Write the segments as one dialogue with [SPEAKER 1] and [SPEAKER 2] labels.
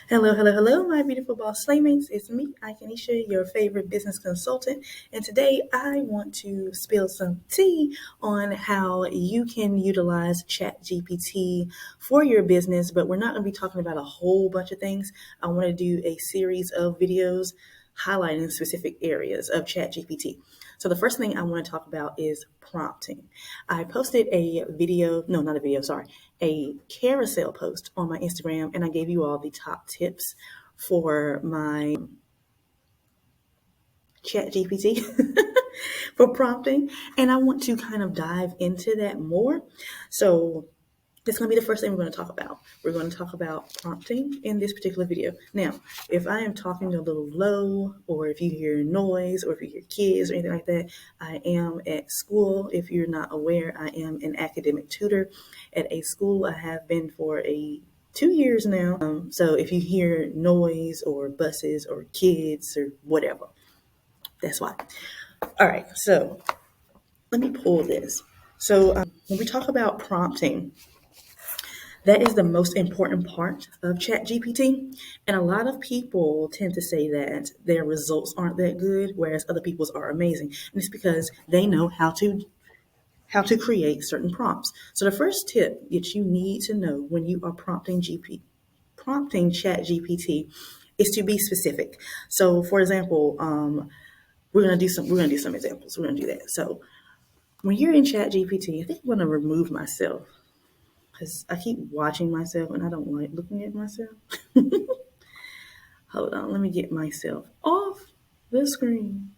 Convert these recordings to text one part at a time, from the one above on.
[SPEAKER 1] Hello, hello, hello, my beautiful boss slaymates. It's me, Ikenisha, your favorite business consultant. And today I want to spill some tea on how you can utilize ChatGPT for your business, but we're not going to be talking about a whole bunch of things. I want to do a series of videos highlighting specific areas of ChatGPT. So the first thing I want to talk about is prompting. I posted a video, no, not a video, sorry, a carousel post on my Instagram, and I gave you all the top tips for my ChatGPT for prompting. And I want to kind of dive into that more. So that's going to be the first thing we're going to talk about. We're going to talk about prompting in this particular video. Now, if I am talking a little low, or if you hear noise, or if you hear kids or anything like that, I am at school. If you're not aware, I am an academic tutor at a school. I have been for 2 years now. So if you hear noise or buses or kids or whatever, that's why. All right, so let me pull this. So when we talk about prompting, that is the most important part of ChatGPT. And a lot of people tend to say that their results aren't that good, whereas other people's are amazing. And it's because they know how to create certain prompts. So the first tip that you need to know when you are prompting ChatGPT is to be specific. So for example, we're gonna do some examples. We're gonna do that. So when you're in ChatGPT, I think I'm gonna remove myself because I keep watching myself and I don't like looking at myself. Hold on, let me get myself off the screen.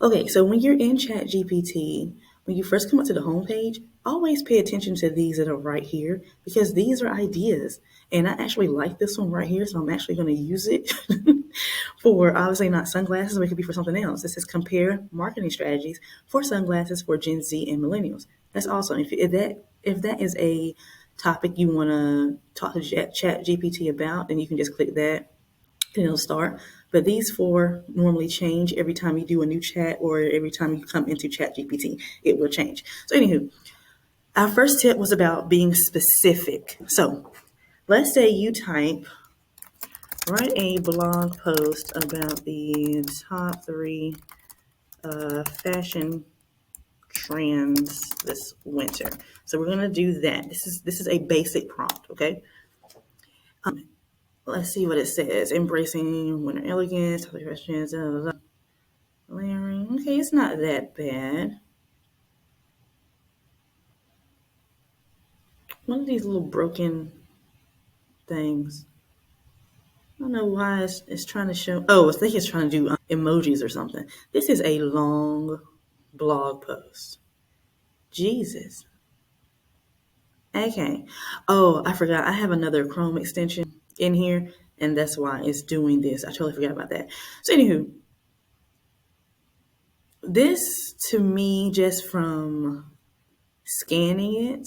[SPEAKER 1] Okay, so when you're in ChatGPT, when you first come up to the homepage, always pay attention to these that are right here because these are ideas. And I actually like this one right here, so I'm actually going to use it for obviously not sunglasses, but it could be for something else. This says compare marketing strategies for sunglasses for Gen Z and millennials. That's awesome. If that is a topic you want to talk to ChatGPT about, then you can just click that and it'll start. But these four normally change every time you do a new chat or every time you come into ChatGPT, it will change. So anywho, our first tip was about being specific. So let's say you write a blog post about the top three fashion trends this winter. So we're gonna do that. This is a basic prompt, okay? Let's see what it says. Embracing winter elegance, top three fashion trends, layering. Okay, it's not that bad. One of these little broken things. I don't know why it's trying to show. Oh, I think it's trying to do emojis or something. This is a long blog post. Jesus. Okay. Oh, I forgot. I have another Chrome extension in here, and that's why it's doing this. I totally forgot about that. So, anywho, this to me, just from scanning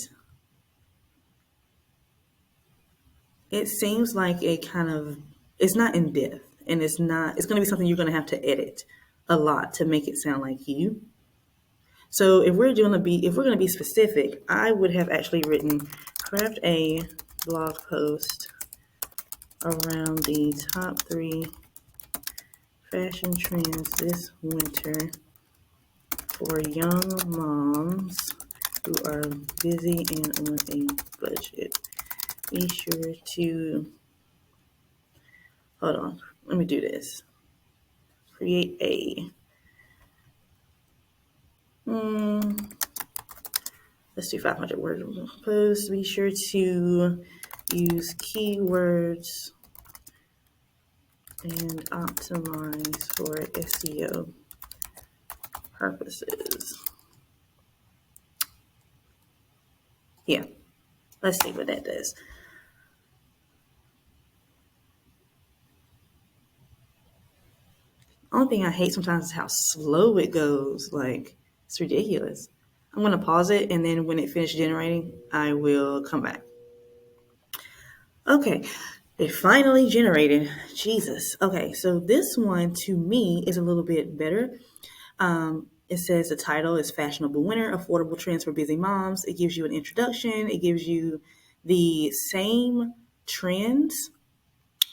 [SPEAKER 1] it seems like it's not in depth, and it's going to be something you're going to have to edit a lot to make it sound like you. So if we're going to be specific, I would have actually written craft a blog post around the top three fashion trends this winter for young moms who are busy and on a budget. Be sure to hold on. Let me do this. Create a let's do 500 word post. Be sure to use keywords and optimize for SEO purposes. Yeah, let's see what that does. Only thing I hate sometimes is how slow it goes. Like, it's ridiculous. I'm going to pause it, and then when it finishes generating, I will come back. Okay, it finally generated. Jesus. Okay, so this one to me is a little bit better. It says the title is Fashionable Winter, Affordable Trends for Busy Moms. It gives you an introduction. It gives you the same trends,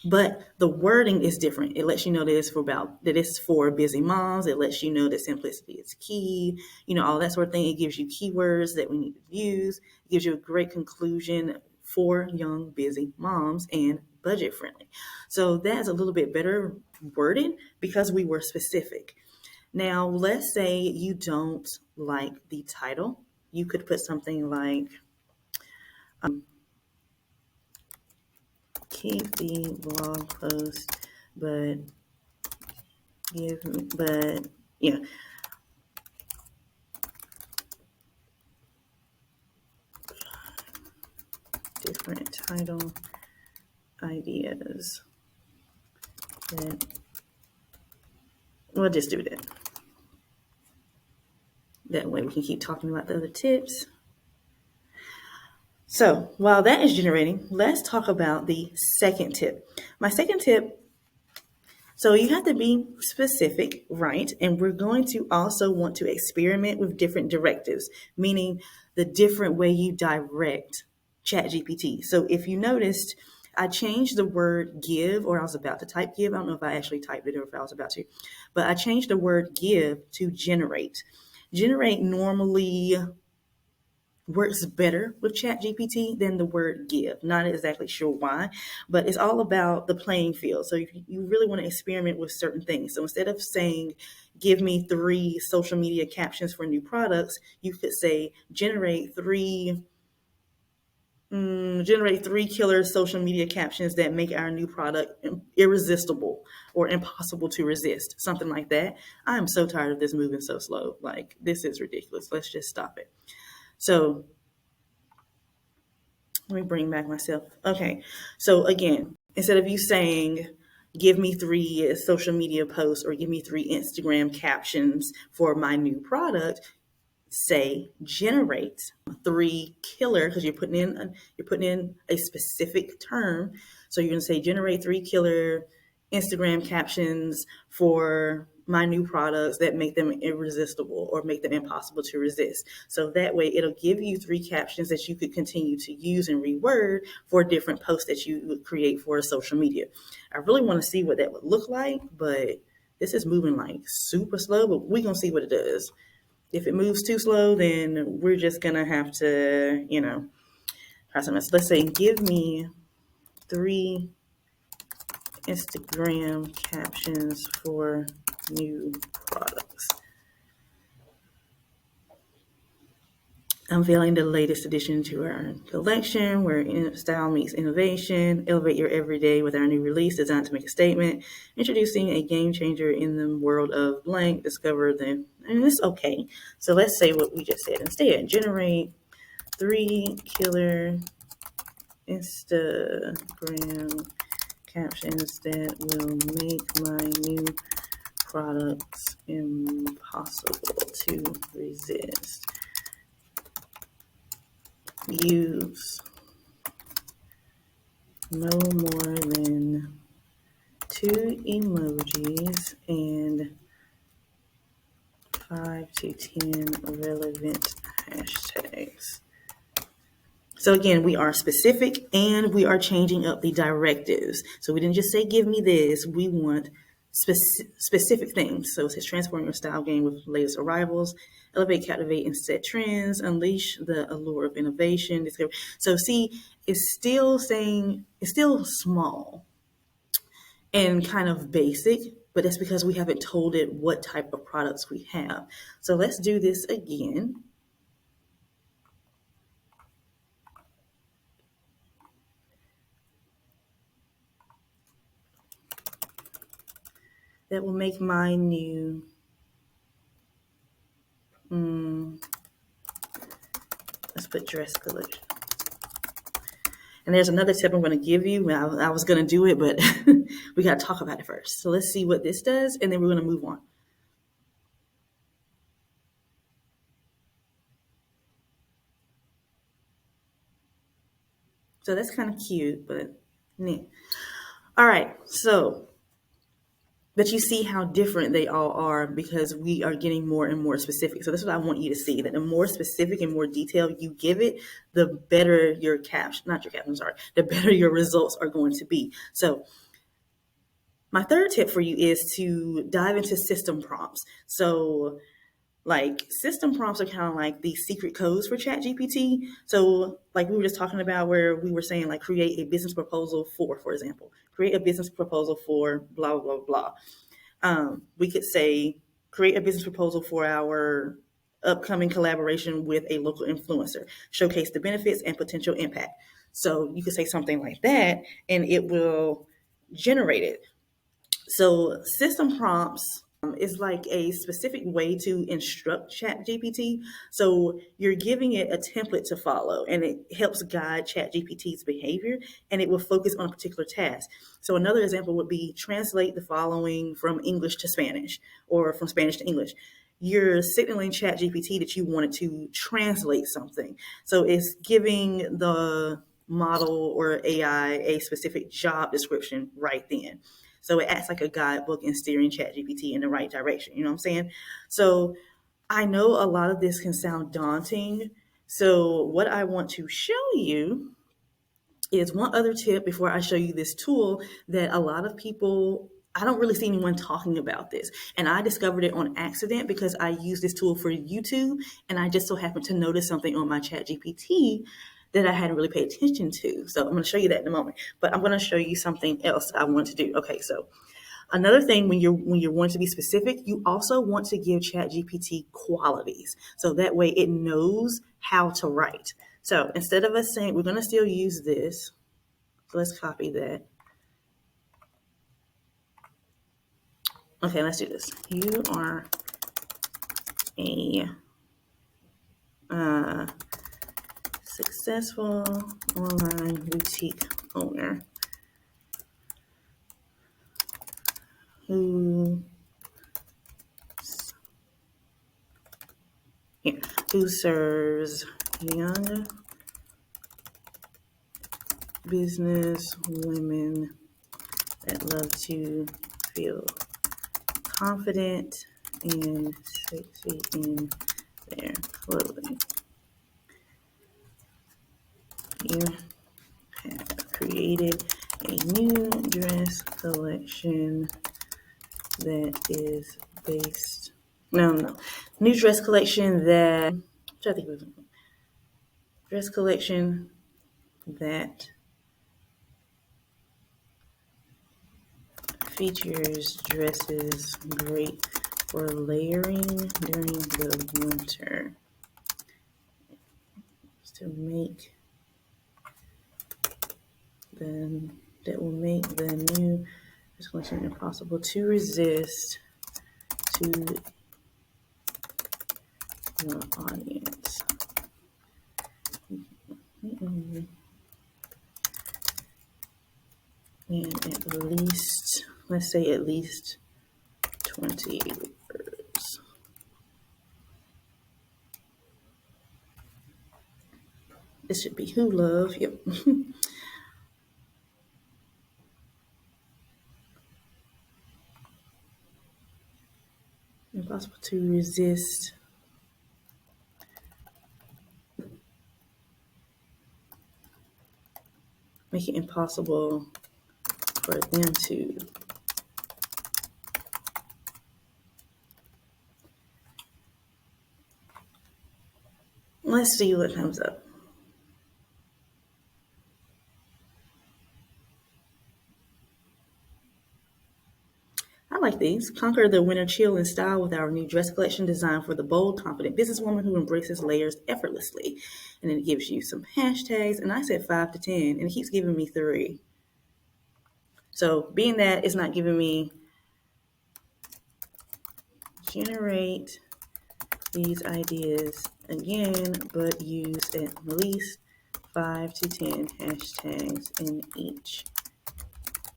[SPEAKER 1] but the wording is different. It lets you know that it's for busy moms. It lets you know that simplicity is key, all that sort of thing. It gives you keywords that we need to use. It gives you a great conclusion for young, busy moms and budget friendly. So that's a little bit better worded because we were specific. Now, let's say you don't like the title. You could put something like, keep the blog post, but yeah, different title ideas. We'll just do that. That way we can keep talking about the other tips. So while that is generating, let's talk about the second tip. My second tip, so you have to be specific, right? And we're going to also want to experiment with different directives, meaning the different way you direct ChatGPT. So if you noticed, I changed the word give, or I was about to type give. I don't know if I actually typed it or if I was about to, but I changed the word give to generate. Generate normally works better with ChatGPT than the word give. Not exactly sure why, but it's all about the playing field. So if you really want to experiment with certain things, so instead of saying, give me 3 social media captions for new products, you could say, generate three killer social media captions that make our new product irresistible or impossible to resist, something like that. I'm so tired of this moving so slow. Like, this is ridiculous. Let's just stop it. So let me bring back myself. Okay. So again, instead of you saying, give me 3 social media posts or give me 3 Instagram captions for my new product, say generate 3 killer, because you're putting in a specific term. So you're going to say generate 3 killer Instagram captions for my new products that make them irresistible or make them impossible to resist. So that way it'll give you 3 captions that you could continue to use and reword for different posts that you would create for social media. I really want to see what that would look like, but this is moving like super slow, but we're going to see what it does. If it moves too slow, then we're just going to have to, try something else. Let's say, give me 3 Instagram captions for new products. Unveiling the latest addition to our collection, where style meets innovation. Elevate your everyday with our new release designed to make a statement. Introducing a game changer in the world of blank. Discover and it's okay. So let's say what we just said instead. Generate 3 killer Instagram captions that will make my new products impossible to resist. Use no more than 2 emojis and 5 to 10 relevant hashtags. So again, we are specific and we are changing up the directives. So we didn't just say, give me this. We want specific things. So it says, transform your style game with latest arrivals, elevate, captivate, and set trends, unleash the allure of innovation. So see, it's still small and kind of basic, but that's because we haven't told it what type of products we have. So let's do this again. That will make my new, let's put dress collection. And there's another tip I'm going to give you. I was going to do it, but we got to talk about it first. So let's see what this does, and then we're going to move on. So that's kind of cute, but neat. All right, so But you see how different they all are because we are getting more and more specific. So this is what I want you to see, that the more specific and more detailed you give it, the better your caption, not your caption, sorry, the better your results are going to be. So my third tip for you is to dive into system prompts. So like system prompts are kind of like the secret codes for ChatGPT. So like we were just talking about where we were saying like create a business proposal for example, create a business proposal for blah, blah, blah, blah. We could say, create a business proposal for our upcoming collaboration with a local influencer, showcase the benefits and potential impact. So you could say something like that, and it will generate it. So system prompts is like a specific way to instruct ChatGPT. So you're giving it a template to follow, and it helps guide ChatGPT's behavior, and it will focus on a particular task. So another example would be translate the following from English to Spanish or from Spanish to English. You're signaling ChatGPT that you want it to translate something. So it's giving the model or AI a specific job description right then. So it acts like a guidebook and steering ChatGPT in the right direction. You know what I'm saying? So I know a lot of this can sound daunting. So what I want to show you is one other tip before I show you this tool that a lot of people, I don't really see anyone talking about this. And I discovered it on accident because I use this tool for YouTube, and I just so happened to notice something on my ChatGPT that I hadn't really paid attention to. So I'm going to show you that in a moment. But I'm going to show you something else that I want to do. Okay, so another thing when you're wanting to be specific, you also want to give ChatGPT qualities. So that way it knows how to write. So instead of us saying, we're going to still use this. So let's copy that. Okay, let's do this. You are a successful online boutique owner who serves young business women that love to feel confident and sexy in their clothing. You have created a new dress collection that is based, new dress collection that, I think it was dress collection that features dresses great for layering during the winter to make that will make the new dress collection impossible to resist to the audience. And at least, let's say at least 20 words. This should be who love, yep. Impossible to resist. Make it impossible for them to let's see what comes up. I like these. Conquer the winter chill in style with our new dress collection designed for the bold, confident businesswoman who embraces layers effortlessly. And then it gives you some hashtags, and I said 5 to 10, and it keeps giving me 3. So being that it's not giving me generate these ideas again, but use at least 5 to 10 hashtags in each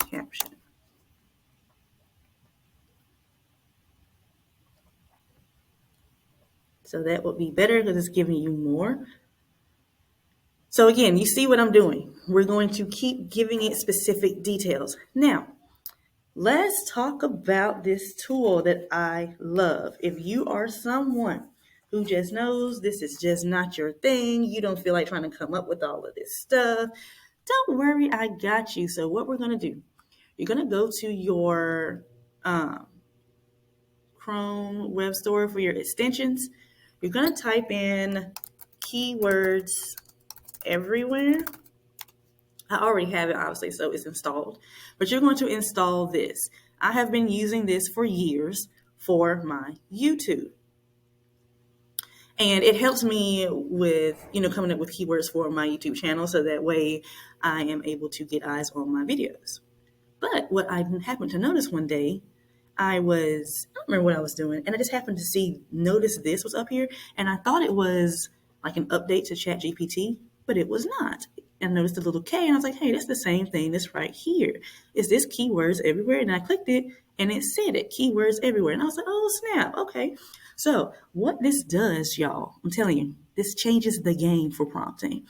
[SPEAKER 1] caption. So that would be better because it's giving you more. So again, you see what I'm doing. We're going to keep giving it specific details. Now, let's talk about this tool that I love. If you are someone who just knows this is just not your thing, you don't feel like trying to come up with all of this stuff, don't worry, I got you. So what we're going to do, you're going to go to your Chrome web store for your extensions. You're going to type in keywords everywhere. I already have it, obviously, so it's installed. But you're going to install this. I have been using this for years for my YouTube. And it helps me with, coming up with keywords for my YouTube channel, so that way I am able to get eyes on my videos. But what I happened to notice one day, I don't remember what I was doing, and I just happened to notice this was up here, and I thought it was like an update to ChatGPT, but it was not. And I noticed a little K, and I was like, hey, that's the same thing that's right here. Is this keywords everywhere? And I clicked it, and it said it, keywords everywhere. And I was like, oh, snap, okay. So what this does, y'all, I'm telling you, this changes the game for prompting.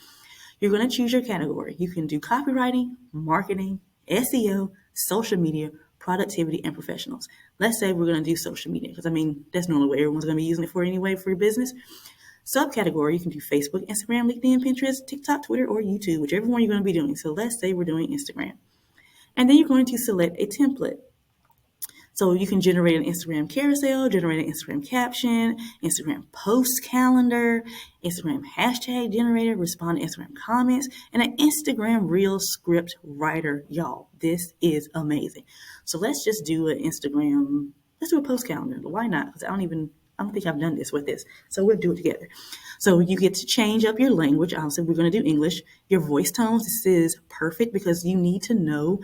[SPEAKER 1] You're going to choose your category. You can do copywriting, marketing, SEO, social media, productivity, and professionals. Let's say we're going to do social media, because that's normally what everyone's going to be using it for anyway for your business. Subcategory, you can do Facebook, Instagram, LinkedIn, Pinterest, TikTok, Twitter, or YouTube, whichever one you're going to be doing. So let's say we're doing Instagram. And then you're going to select a template. So you can generate an Instagram carousel, generate an Instagram caption, Instagram post calendar, Instagram hashtag generator, respond to Instagram comments, and an Instagram reel script writer. Y'all, this is amazing. So let's just do let's do a post calendar. Why not? Because I don't think I've done this with this. So we'll do it together. So you get to change up your language. Obviously, we're going to do English. Your voice tones, this is perfect because you need to know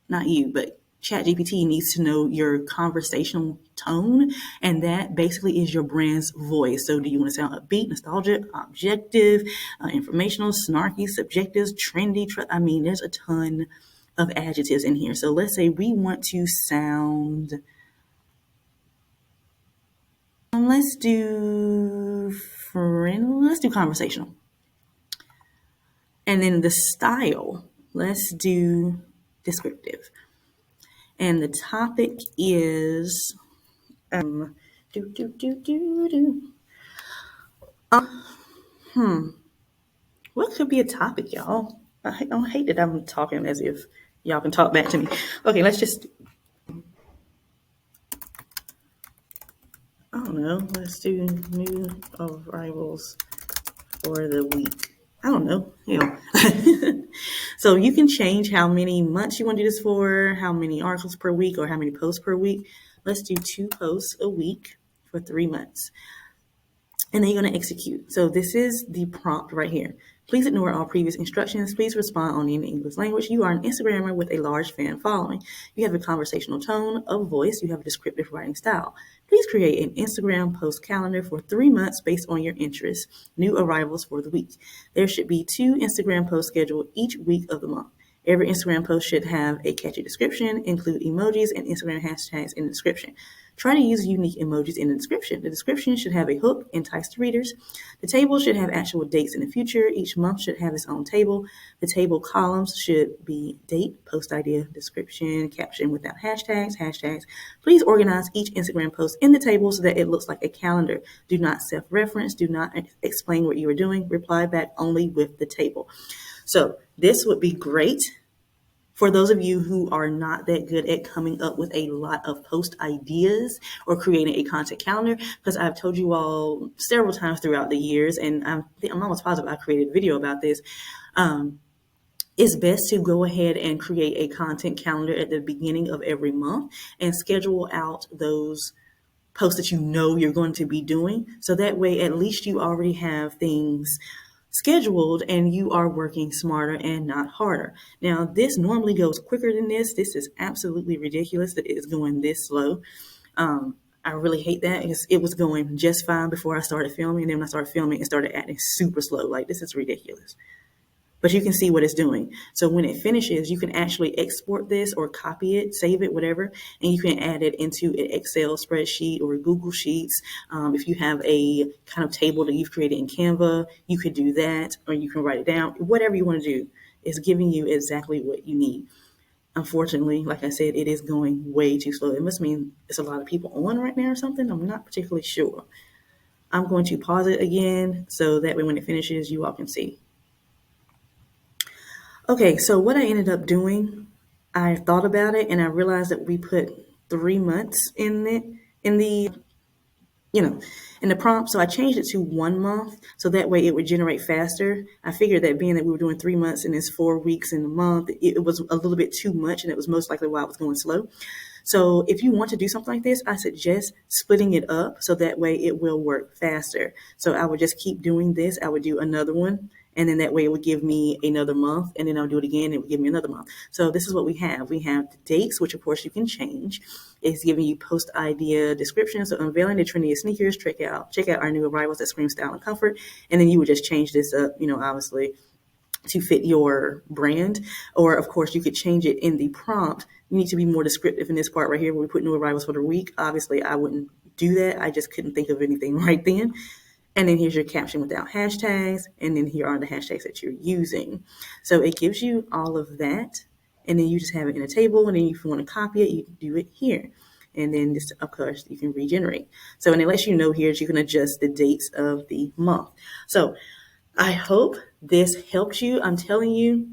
[SPEAKER 1] not you, but ChatGPT needs to know your conversational tone, and that basically is your brand's voice. So do you want to sound upbeat, nostalgic, objective, informational, snarky, subjective, trendy? There's a ton of adjectives in here. So let's say we want to sound, let's do conversational. And then the style, let's do descriptive. And the topic is what could be a topic, y'all? I hate that I'm talking as if y'all can talk back to me. Okay, let's just, I don't know, let's do new arrivals for the week. I don't know. So you can change how many months you want to do this for, how many articles per week, or how many posts per week. Let's do 2 posts a week for 3 months. And then you're going to execute. So this is the prompt right here. Please ignore all previous instructions. Please respond only in the English language. You are an Instagrammer with a large fan following. You have a conversational tone of voice. You have a descriptive writing style. Please create an Instagram post calendar for 3 months based on your interests. New arrivals for the week. There should be 2 Instagram posts scheduled each week of the month. Every Instagram post should have a catchy description, include emojis and Instagram hashtags in the description. Try to use unique emojis in the description. The description should have a hook, entice readers. The table should have actual dates in the future. Each month should have its own table. The table columns should be date, post idea, description, caption without hashtags. Please organize each Instagram post in the table so that it looks like a calendar. Do not self-reference. Do not explain what you are doing. Reply back only with the table. So this would be great for those of you who are not that good at coming up with a lot of post ideas or creating a content calendar, because I've told you all several times throughout the years, and I'm almost positive I created a video about this. It's best to go ahead and create a content calendar at the beginning of every month and schedule out those posts that you know you're going to be doing. So that way, at least you already have things scheduled and you are working smarter and not harder. Now, this normally goes quicker than this. This is absolutely ridiculous that it's going this slow. I really hate that because it was going just fine before I started filming. And then when I started filming, it started acting super slow. Like, this is ridiculous. But you can see what it's doing. So when it finishes, you can actually export this or copy it, save it, whatever, and you can add it into an Excel spreadsheet or Google Sheets. If you have a kind of table that you've created in Canva, you could do that, or you can write it down. Whatever you want to do is giving you exactly what you need. unfortunately, like I said, it is going way too slow. It must mean it's a lot of people on right now or something. I'm not particularly sure. I'm going to pause it again so that way when it finishes, you all can see. Okay, so what I ended up doing, I thought about it and I realized that we put 3 months in it, in the you know, in the prompt. So I changed it to 1 month so that way it would generate faster. I figured that being that we were doing 3 months and it's 4 weeks in a month, it was a little bit too much and it was most likely why I was going slow. So if you want to do something like this, I suggest splitting it up so that way it will work faster. So I would just keep doing this. I would do another one. And then that way it would give me another month. And then I'll do it again. It would give me another month. So this is what we have. We have the dates, which of course you can change. It's giving you post idea description. So unveiling the trendiest sneakers, check out our new arrivals that scream style and comfort. And then you would just change this up, obviously to fit your brand. Or of course you could change it in the prompt. You need to be more descriptive in this part right here where we put new arrivals for the week. Obviously I wouldn't do that. I just couldn't think of anything right then. And then here's your caption without hashtags. And then here are the hashtags that you're using. So it gives you all of that. And then you just have it in a table. And then if you want to copy it, you do it here. And then this, of course, you can regenerate. So, and it lets you know here that you can adjust the dates of the month. So I hope this helps you. I'm telling you,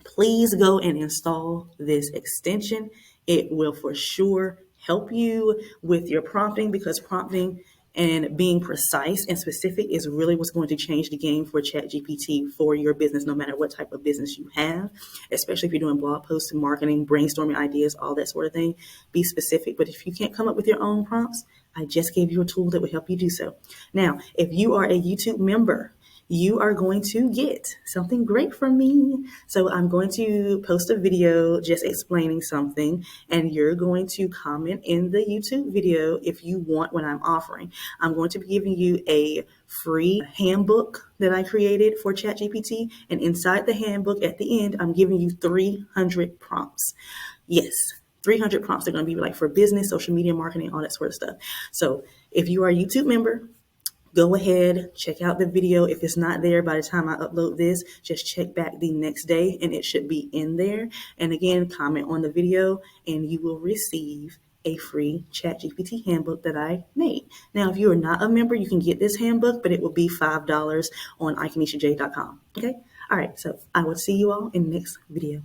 [SPEAKER 1] please go and install this extension. It will for sure help you with your prompting because prompting and being precise and specific is really what's going to change the game for ChatGPT for your business, no matter what type of business you have, especially if you're doing blog posts and marketing, brainstorming ideas, all that sort of thing. Be specific. But if you can't come up with your own prompts, I just gave you a tool that will help you do so. Now, if you are a YouTube member, you are going to get something great from me. So I'm going to post a video just explaining something, and you're going to comment in the YouTube video if you want what I'm offering. I'm going to be giving you a free handbook that I created for ChatGPT, and inside the handbook at the end, I'm giving you 300 prompts. Yes. 300 prompts. They're going to be like for business, social media marketing, all that sort of stuff. So if you are a YouTube member, go ahead, check out the video. If it's not there by the time I upload this, just check back the next day and it should be in there. And again, comment on the video and you will receive a free ChatGPT handbook that I made. Now, if you are not a member, you can get this handbook, but it will be $5 on ikenishaj.com. Okay? All right, so I will see you all in the next video.